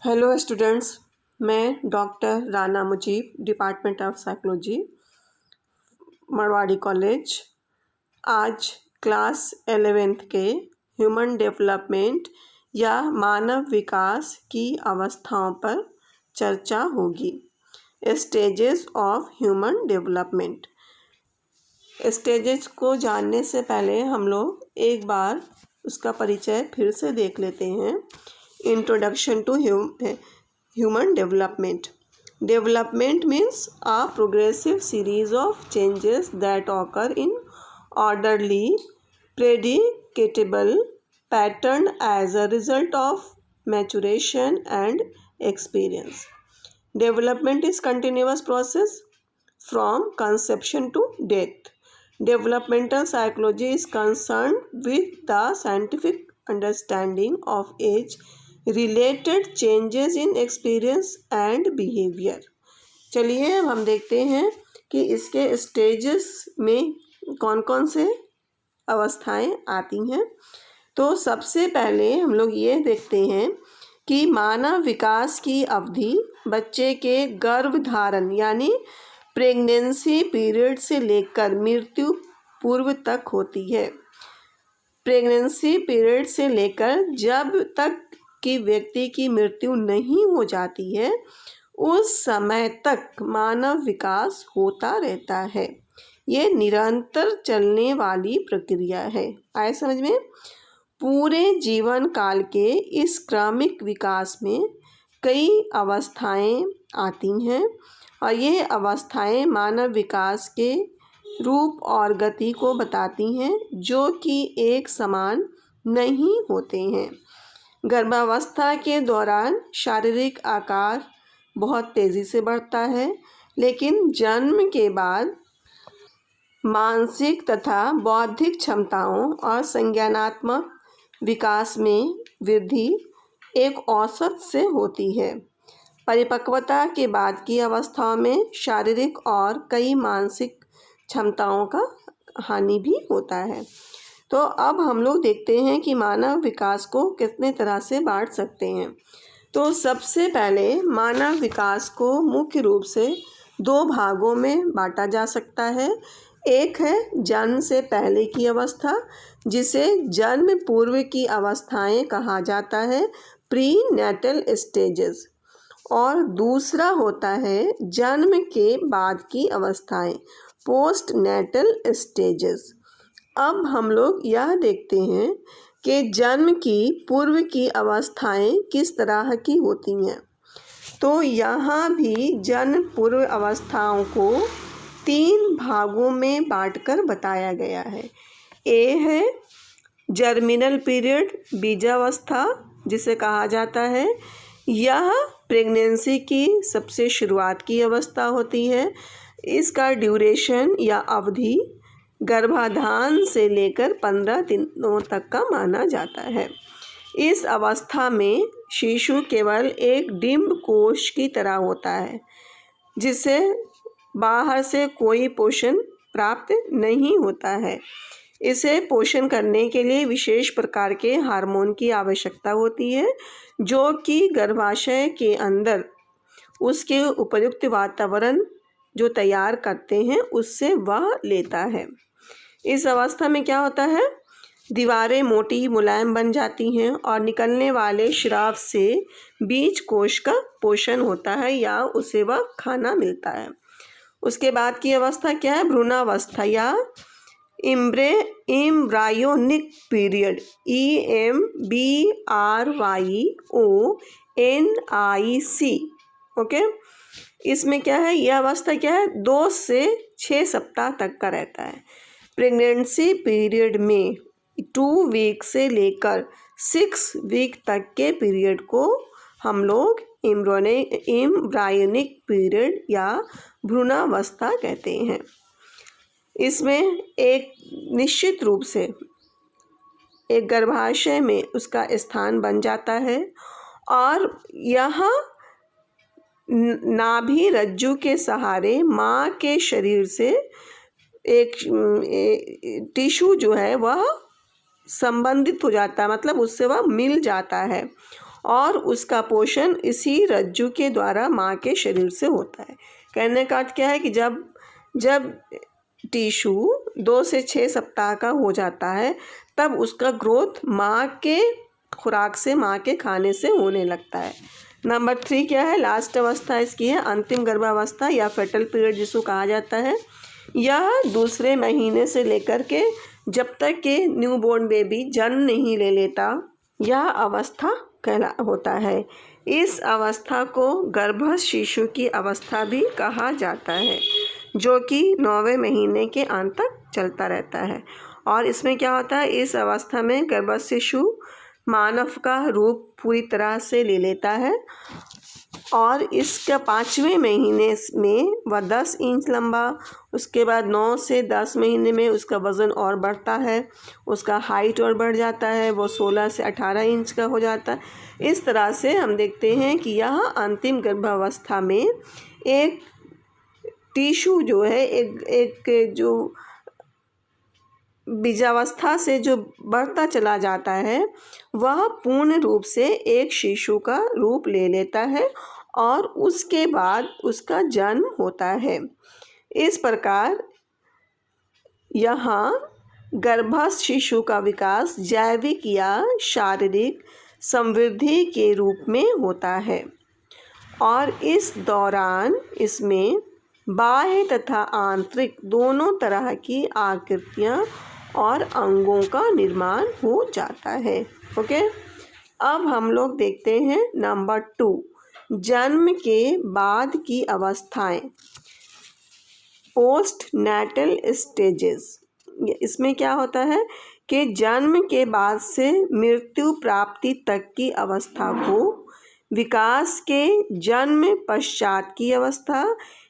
Hello students, मैं doctor Rana Mujeeb, department of psychology, Marwari college. आज class 11th के ह्यूमन डेवलपमेंट या मानव विकास की अवस्थाओं पर चर्चा होगी। Stages of human development. Stages को जानने से पहले हम लोग एक बार उसका परिचय फिर से देख लेते हैं। Introduction to human development. Development means a progressive series of changes that occur in orderly, predictable pattern as a result of maturation and experience. Development is continuous process from conception to death. Developmental psychology is concerned with the scientific understanding of age related changes in experience and behaviour. चलिए अब हम देखते हैं कि इसके stages में कौन कौन से अवस्थाएं आती हैं। तो सबसे पहले हम लोग ये देखते हैं कि मानव विकास की अवधि बच्चे के गर्भधारण यानी प्रेगनेंसी पीरियड से लेकर मृत्यु पूर्व तक होती है। प्रेगनेंसी पीरियड से लेकर जब तक कि व्यक्ति की मृत्यु नहीं हो जाती है उस समय तक मानव विकास होता रहता है। ये निरंतर चलने वाली प्रक्रिया है। आए समझ में? पूरे जीवन काल के इस क्रमिक विकास में कई अवस्थाएं आती हैं और ये अवस्थाएं मानव विकास के रूप और गति को बताती हैं जो कि एक समान नहीं होते हैं। गर्भावस्था के दौरान शारीरिक आकार बहुत तेज़ी से बढ़ता है, लेकिन जन्म के बाद मानसिक तथा बौद्धिक क्षमताओं और संज्ञानात्मक विकास में वृद्धि एक औसत से होती है। परिपक्वता के बाद की अवस्थाओं में शारीरिक और कई मानसिक क्षमताओं का हानि भी होता है। तो अब हम लोग देखते हैं कि मानव विकास को कितने तरह से बांट सकते हैं। तो सबसे पहले मानव विकास को मुख्य रूप से दो भागों में बांटा जा सकता है। एक है जन्म से पहले की अवस्था, जिसे जन्म पूर्व की अवस्थाएं कहा जाता है, प्री नेटल स्टेजेस, और दूसरा होता है जन्म के बाद की अवस्थाएं, पोस्ट नेटल स्टेजेस। अब हम लोग यह देखते हैं कि जन्म की पूर्व की अवस्थाएं किस तरह की होती हैं। तो यहाँ भी जन्म पूर्व अवस्थाओं को 3 भागों में बांटकर बताया गया है। ए है जर्मिनल पीरियड, बीजावस्था जिसे कहा जाता है। यह प्रेगनेंसी की सबसे शुरुआत की अवस्था होती है। इसका ड्यूरेशन या अवधि गर्भाधान से लेकर 15 दिनों तक का माना जाता है। इस अवस्था में शिशु केवल एक डिम्ब कोश की तरह होता है, जिसे बाहर से कोई पोषण प्राप्त नहीं होता है। इसे पोषण करने के लिए विशेष प्रकार के हार्मोन की आवश्यकता होती है, जो कि गर्भाशय के अंदर उसके उपयुक्त वातावरण जो तैयार करते हैं उससे वह लेता है। इस अवस्था में क्या होता है, दीवारें मोटी मुलायम बन जाती हैं और निकलने वाले स्राव से बीज कोश का पोषण होता है या उसे वह खाना मिलता है। उसके बाद की अवस्था क्या है, भ्रूणावस्था या एम्ब्रायोनिक पीरियड, EMBRYONIC। ओके, इसमें क्या है, यह अवस्था क्या है, 2 से 6 सप्ताह तक का रहता है। प्रेगनेंसी पीरियड में 2 वीक से लेकर 6 वीक तक के पीरियड को हम लोग एम्ब्रायोनिक पीरियड या भ्रूणावस्था कहते हैं। इसमें एक निश्चित रूप से एक गर्भाशय में उसका स्थान बन जाता है और यहाँ नाभि रज्जु के सहारे माँ के शरीर से एक टिश्यू जो है वह संबंधित हो जाता है, मतलब उससे वह मिल जाता है और उसका पोषण इसी रज्जु के द्वारा माँ के शरीर से होता है। कहने का अर्थ क्या है कि जब टिश्यू 2 से 6 सप्ताह का हो जाता है तब उसका ग्रोथ माँ के खुराक से, माँ के खाने से होने लगता है। नंबर 3 क्या है? लास्ट अवस्था इसकी है अंतिम गर्भावस्था या फेटल पीरियड जिसको कहा जाता है। यह दूसरे महीने से लेकर के जब तक के न्यूबॉर्न बेबी जन्म नहीं ले लेता यह अवस्था होता है। इस अवस्था को गर्भस्थ शिशु की अवस्था भी कहा जाता है, जो कि 9वें महीने के अंत तक चलता रहता है। और इसमें क्या होता है? इस अवस्था में गर्भस्थ शिशु मानव का रूप पूरी तरह से ले लेता है और इसका 5वें महीने में वह 10 इंच लंबा, उसके बाद 9 से 10 महीने में उसका वज़न और बढ़ता है, उसका हाइट और बढ़ जाता है, वो 16 से 18 इंच का हो जाता है। इस तरह से हम देखते हैं कि यह अंतिम गर्भावस्था में एक टिश्यू जो है एक जो बीजावस्था से जो बढ़ता चला जाता है वह पूर्ण रूप से एक शिशु का रूप ले लेता है और उसके बाद उसका जन्म होता है। इस प्रकार यहाँ गर्भस्थ शिशु का विकास जैविक या शारीरिक समृद्धि के रूप में होता है और इस दौरान इसमें बाह्य तथा आंतरिक दोनों तरह की आकृतियाँ और अंगों का निर्माण हो जाता है। ओके, अब हम लोग देखते हैं नंबर 2, जन्म के बाद की अवस्थाएं, पोस्ट नैटल स्टेजेस। इसमें क्या होता है कि जन्म के बाद से मृत्यु प्राप्ति तक की अवस्था को विकास के जन्म पश्चात की अवस्था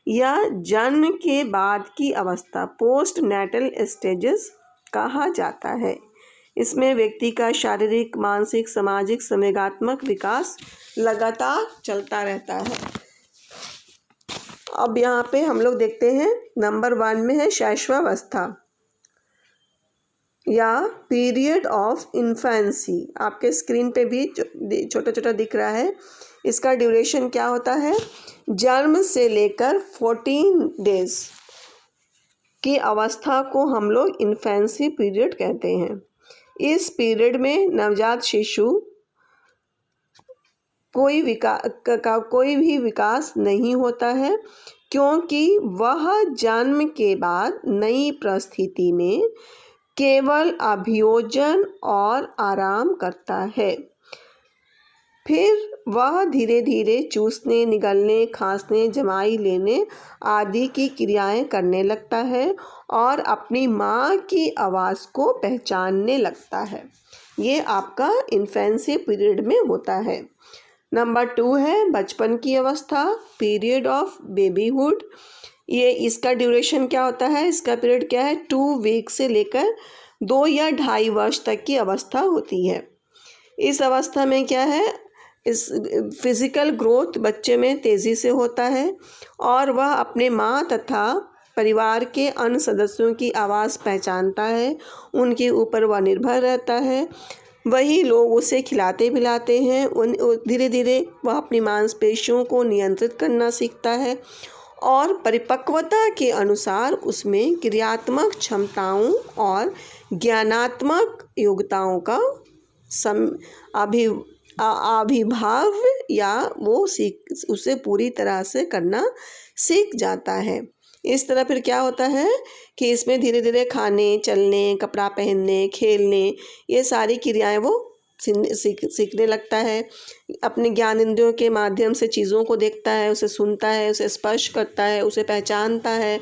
या जन्म के बाद की अवस्था पोस्ट नैटल स्टेजेस कहा जाता है। इसमें व्यक्ति का शारीरिक, मानसिक, सामाजिक, संवेगात्मक विकास लगातार चलता रहता है। अब यहाँ पे हम लोग देखते हैं नंबर 1 में है शैशवावस्था या पीरियड ऑफ इन्फेंसी। आपके स्क्रीन पे भी छोटा छोटा दिख रहा है। इसका ड्यूरेशन क्या होता है? जन्म से लेकर 14 डेज की अवस्था को हम लोग इन्फेंसी पीरियड कहते हैं। इस पीरियड में नवजात शिशु कोई भी विकास नहीं होता है, क्योंकि वह जन्म के बाद नई परिस्थिति में केवल अभियोजन और आराम करता है। फिर वह धीरे धीरे चूसने, निगलने, खांसने, जमाई लेने आदि की क्रियाएं करने लगता है और अपनी माँ की आवाज़ को पहचानने लगता है। ये आपका इन्फेंसी पीरियड में होता है। नंबर 2 है बचपन की अवस्था, पीरियड ऑफ बेबीहुड। ये इसका ड्यूरेशन क्या होता है? इसका पीरियड क्या है? 2 वीक से लेकर 2 या 2.5 वर्ष तक की अवस्था होती है। इस अवस्था में क्या है? इस फिज़िकल ग्रोथ बच्चे में तेज़ी से होता है और वह अपने माँ तथा परिवार के अन्य सदस्यों की आवाज़ पहचानता है, उनके ऊपर वह निर्भर रहता है, वही लोग उसे खिलाते पिलाते हैं। धीरे धीरे वह अपनी मांसपेशियों को नियंत्रित करना सीखता है और परिपक्वता के अनुसार उसमें क्रियात्मक क्षमताओं और ज्ञानात्मक योग्यताओं का आविर्भाव या वो उसे पूरी तरह से करना सीख जाता है। इस तरह फिर क्या होता है कि इसमें धीरे धीरे खाने, चलने, कपड़ा पहनने, खेलने, ये सारी क्रियाएं वो सीखने लगता है। अपने ज्ञान इंद्रियों के माध्यम से चीज़ों को देखता है, उसे सुनता है, उसे स्पर्श करता है, उसे पहचानता है।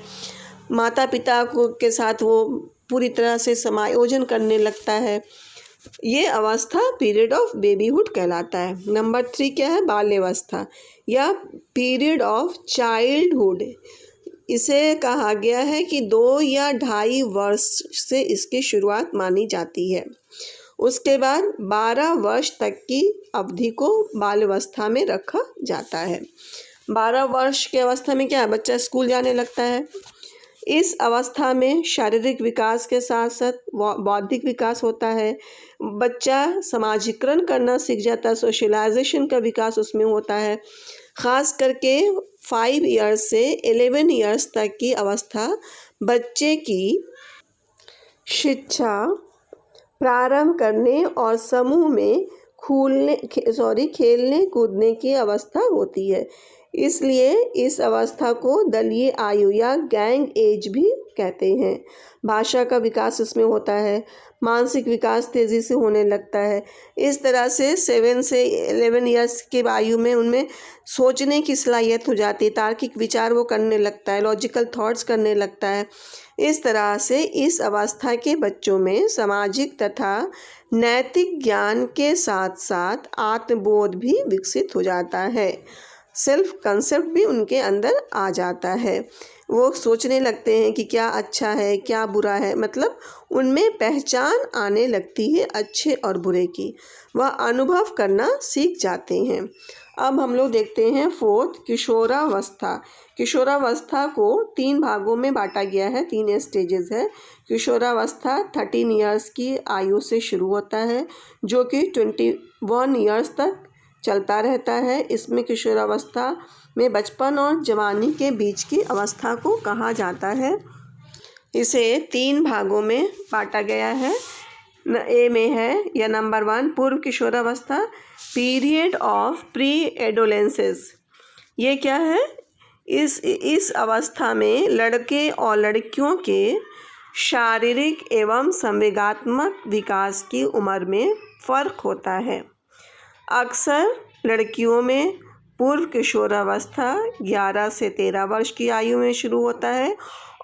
माता पिता के साथ वो पूरी तरह से समायोजन करने लगता है। ये अवस्था पीरियड ऑफ बेबीहुड कहलाता है। नंबर 3 क्या है? बाल्यावस्था या पीरियड ऑफ चाइल्डहुड। इसे कहा गया है कि 2 या 2.5 वर्ष से इसकी शुरुआत मानी जाती है। उसके बाद 12 वर्ष तक की अवधि को बाल्यावस्था में रखा जाता है। 12 वर्ष की अवस्था में क्या है? बच्चा स्कूल जाने लगता है। इस अवस्था में शारीरिक विकास के साथ साथ बौद्धिक विकास होता है। बच्चा समाजीकरण करना सीख जाता है, सोशलाइजेशन का विकास उसमें होता है। ख़ास करके 5 ईयर्स से 11 ईयर्स तक की अवस्था बच्चे की शिक्षा प्रारंभ करने और समूह में खेलने कूदने की अवस्था होती है। इसलिए इस अवस्था को दलीय आयु या गैंग एज भी कहते हैं। भाषा का विकास इसमें होता है। मानसिक विकास तेज़ी से होने लगता है। इस तरह से 7 से 11 ईयर्स के आयु में उनमें सोचने की सलाहियत हो जाती है, तार्किक विचार वो करने लगता है, लॉजिकल थॉट्स करने लगता है। इस तरह से इस अवस्था के बच्चों में सामाजिक तथा नैतिक ज्ञान के साथ साथ आत्मबोध भी विकसित हो जाता है। सेल्फ कंसेप्ट भी उनके अंदर आ जाता है। वो सोचने लगते हैं कि क्या अच्छा है, क्या बुरा है, मतलब उनमें पहचान आने लगती है अच्छे और बुरे की। वह अनुभव करना सीख जाते हैं। अब हम लोग देखते हैं 4th, किशोरावस्था। किशोरावस्था को 3 भागों में बांटा गया है, 3 स्टेजेस है। किशोरावस्था 13 ईयर्स की आयु से शुरू होता है, जो कि 21 ईयर्स तक चलता रहता है। इसमें किशोरावस्था में बचपन और जवानी के बीच की अवस्था को कहा जाता है। इसे 3 भागों में बांटा गया है। ए में है या नंबर 1 पूर्व किशोरावस्था, पीरियड ऑफ प्री एडोलेंसेस। ये क्या है? इस अवस्था में लड़के और लड़कियों के शारीरिक एवं संवेगात्मक विकास की उम्र में फ़र्क होता है। अक्सर लड़कियों में पूर्व किशोरावस्था 11 से 13 वर्ष की आयु में शुरू होता है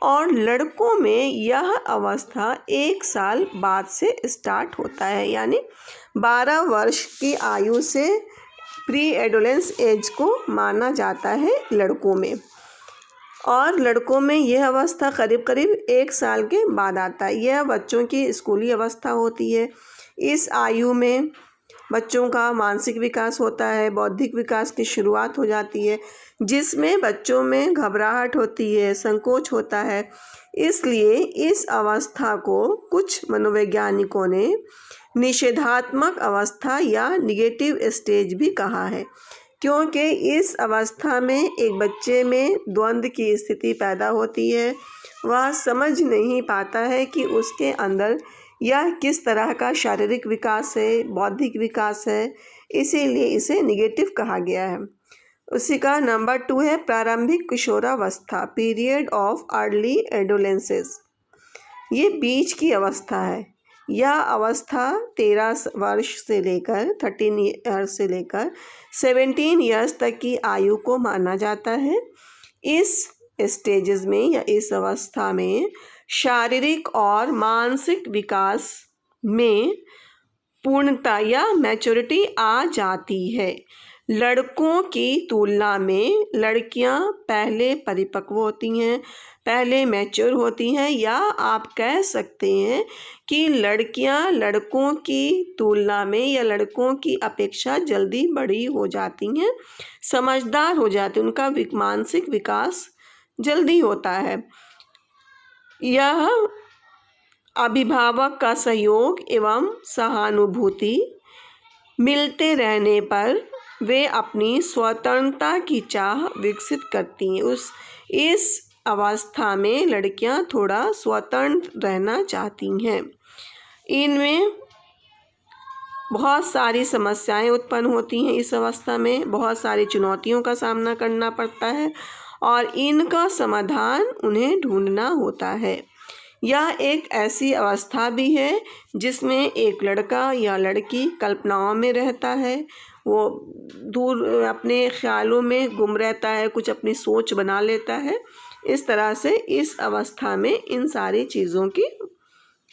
और लड़कों में यह अवस्था 1 साल बाद से स्टार्ट होता है, यानी 12 वर्ष की आयु से प्री एडोलेंस एज को माना जाता है लड़कों में, और लड़कों में यह अवस्था करीब करीब 1 साल के बाद आता है। यह बच्चों की स्कूली अवस्था होती है। इस आयु में बच्चों का मानसिक विकास होता है, बौद्धिक विकास की शुरुआत हो जाती है, जिसमें बच्चों में घबराहट होती है, संकोच होता है। इसलिए इस अवस्था को कुछ मनोवैज्ञानिकों ने निषेधात्मक अवस्था या निगेटिव स्टेज भी कहा है, क्योंकि इस अवस्था में एक बच्चे में द्वंद्व की स्थिति पैदा होती है। वह समझ नहीं पाता है कि उसके अंदर यह किस तरह का शारीरिक विकास है, बौद्धिक विकास है, इसीलिए इसे निगेटिव कहा गया है। उसी का नंबर 2 है प्रारंभिक किशोरावस्था, पीरियड ऑफ अर्ली एडोलेंसेस। ये बीच की अवस्था है। यह अवस्था 13 वर्ष से लेकर 13 ईयर्स से लेकर 17 ईयर्स तक की आयु को माना जाता है। इस स्टेजेस में या इस अवस्था में शारीरिक और मानसिक विकास में पूर्णता या मैच्योरिटी आ जाती है। लड़कों की तुलना में लड़कियां पहले परिपक्व होती हैं, पहले मैच्योर होती हैं, या आप कह सकते हैं कि लड़कियां लड़कों की तुलना में या लड़कों की अपेक्षा जल्दी बड़ी हो जाती हैं, समझदार हो जाती हैं, उनका मानसिक विकास जल्दी होता है। यह अभिभावक का सहयोग एवं सहानुभूति मिलते रहने पर वे अपनी स्वतंत्रता की चाह विकसित करती हैं। इस अवस्था में लड़कियां थोड़ा स्वतंत्र रहना चाहती हैं। इनमें बहुत सारी समस्याएं उत्पन्न होती हैं। इस अवस्था में बहुत सारी चुनौतियों का सामना करना पड़ता है और इनका समाधान उन्हें ढूंढना होता है। यह एक ऐसी अवस्था भी है जिसमें एक लड़का या लड़की कल्पनाओं में रहता है, वो दूर अपने ख्यालों में गुम रहता है, कुछ अपनी सोच बना लेता है। इस तरह से इस अवस्था में इन सारी चीज़ों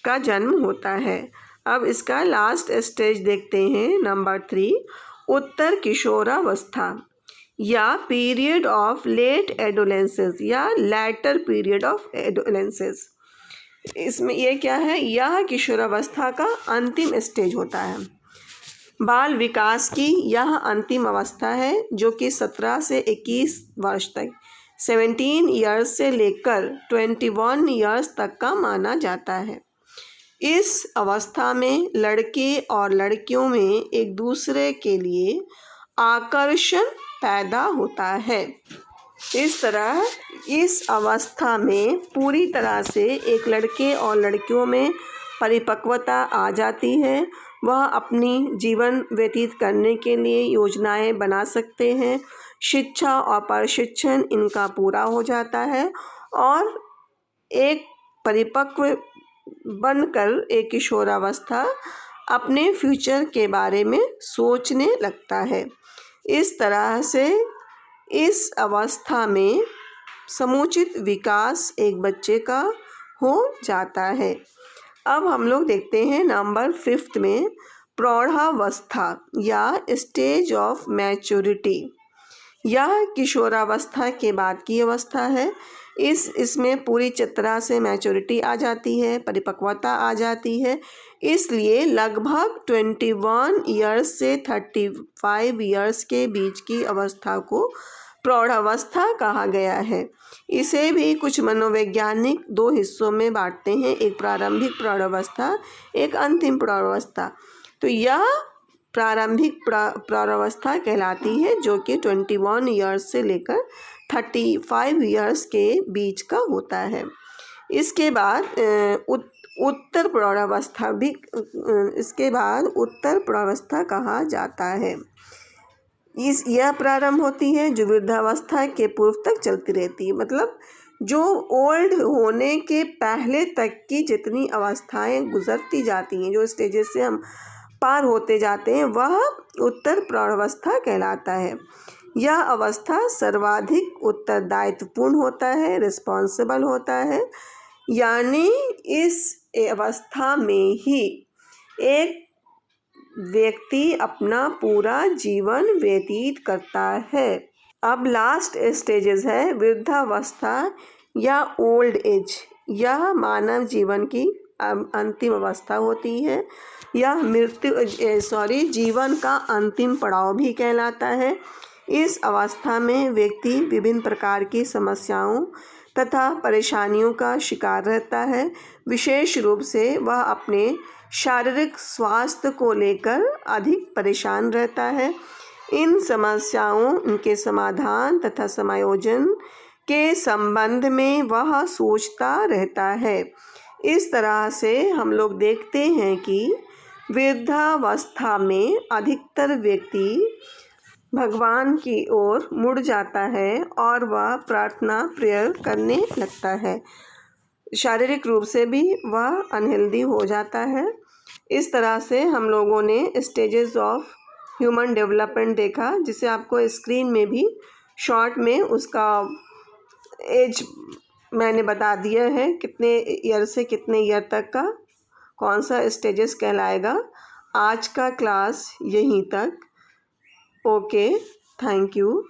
का जन्म होता है। अब इसका लास्ट स्टेज देखते हैं, नंबर 3 उत्तर किशोरावस्था या पीरियड ऑफ लेट एडोलेंसेस या लेटर पीरियड ऑफ एडोलेंसेस। इसमें ये क्या है? यह किशोरावस्था का अंतिम स्टेज होता है। बाल विकास की यह अंतिम अवस्था है जो कि 17 से 21 वर्ष तक 17 ईयर्स से लेकर 21 ईयर्स तक का माना जाता है। इस अवस्था में लड़के और लड़कियों में एक दूसरे के लिए आकर्षण पैदा होता है। इस तरह इस अवस्था में पूरी तरह से एक लड़के और लड़कियों में परिपक्वता आ जाती है। वह अपनी जीवन व्यतीत करने के लिए योजनाएं बना सकते हैं। शिक्षा और प्रशिक्षण इनका पूरा हो जाता है और एक परिपक्व बनकर एक किशोरावस्था अपने फ्यूचर के बारे में सोचने लगता है। इस तरह से इस अवस्था में समुचित विकास एक बच्चे का हो जाता है। अब हम लोग देखते हैं नंबर 5 में प्रौढ़ावस्था या स्टेज ऑफ मैच्योरिटी। यह किशोरावस्था के बाद की अवस्था है। इसमें पूरी तरह से मैच्योरिटी आ जाती है, परिपक्वता आ जाती है। इसलिए लगभग 21 ईयर्स से 35 ईयर्स के बीच की अवस्था को प्रौढ़ावस्था कहा गया है। इसे भी कुछ मनोवैज्ञानिक 2 हिस्सों में बांटते हैं, एक प्रारंभिक प्रौढ़ावस्था, एक अंतिम प्रौढ़ावस्था। तो यह प्रारंभिक प्रौढ़ावस्था कहलाती है जो कि 21 ईयर्स से लेकर 35 ईयर्स के बीच का होता है। इसके बाद उत्तर प्रौढ़ावस्था भी उत्तर प्रौढ़ावस्था कहा जाता है। यह प्रारंभ होती है जो वृद्धावस्था के पूर्व तक चलती रहती है। मतलब जो ओल्ड होने के पहले तक की जितनी अवस्थाएं गुजरती जाती हैं, जो स्टेजेस से हम पार होते जाते हैं, वह उत्तर प्रौढ़ावस्था कहलाता है। यह अवस्था सर्वाधिक उत्तरदायित्वपूर्ण होता है, रिस्पॉन्सिबल होता है। यानी इस अवस्था में ही एक व्यक्ति अपना पूरा जीवन व्यतीत करता है। अब लास्ट स्टेजेस है वृद्धावस्था या ओल्ड एज। यह मानव जीवन की अंतिम अवस्था होती है। यह जीवन का अंतिम पड़ाव भी कहलाता है। इस अवस्था में व्यक्ति विभिन्न प्रकार की समस्याओं तथा परेशानियों का शिकार रहता है। विशेष रूप से वह अपने शारीरिक स्वास्थ्य को लेकर अधिक परेशान रहता है। इन समस्याओं, इनके समाधान तथा समायोजन के संबंध में वह सोचता रहता है। इस तरह से हम लोग देखते हैं कि वृद्धावस्था में अधिकतर व्यक्ति भगवान की ओर मुड़ जाता है और वह प्रार्थना प्रेयर करने लगता है। शारीरिक रूप से भी वह अनहेल्दी हो जाता है। इस तरह से हम लोगों ने स्टेजेस ऑफ ह्यूमन डेवलपमेंट देखा, जिसे आपको स्क्रीन में भी शॉर्ट में उसका एज मैंने बता दिया है, कितने ईयर से कितने ईयर तक का कौन सा स्टेजेस कहलाएगा। आज का क्लास यहीं तक। Okay, thank you.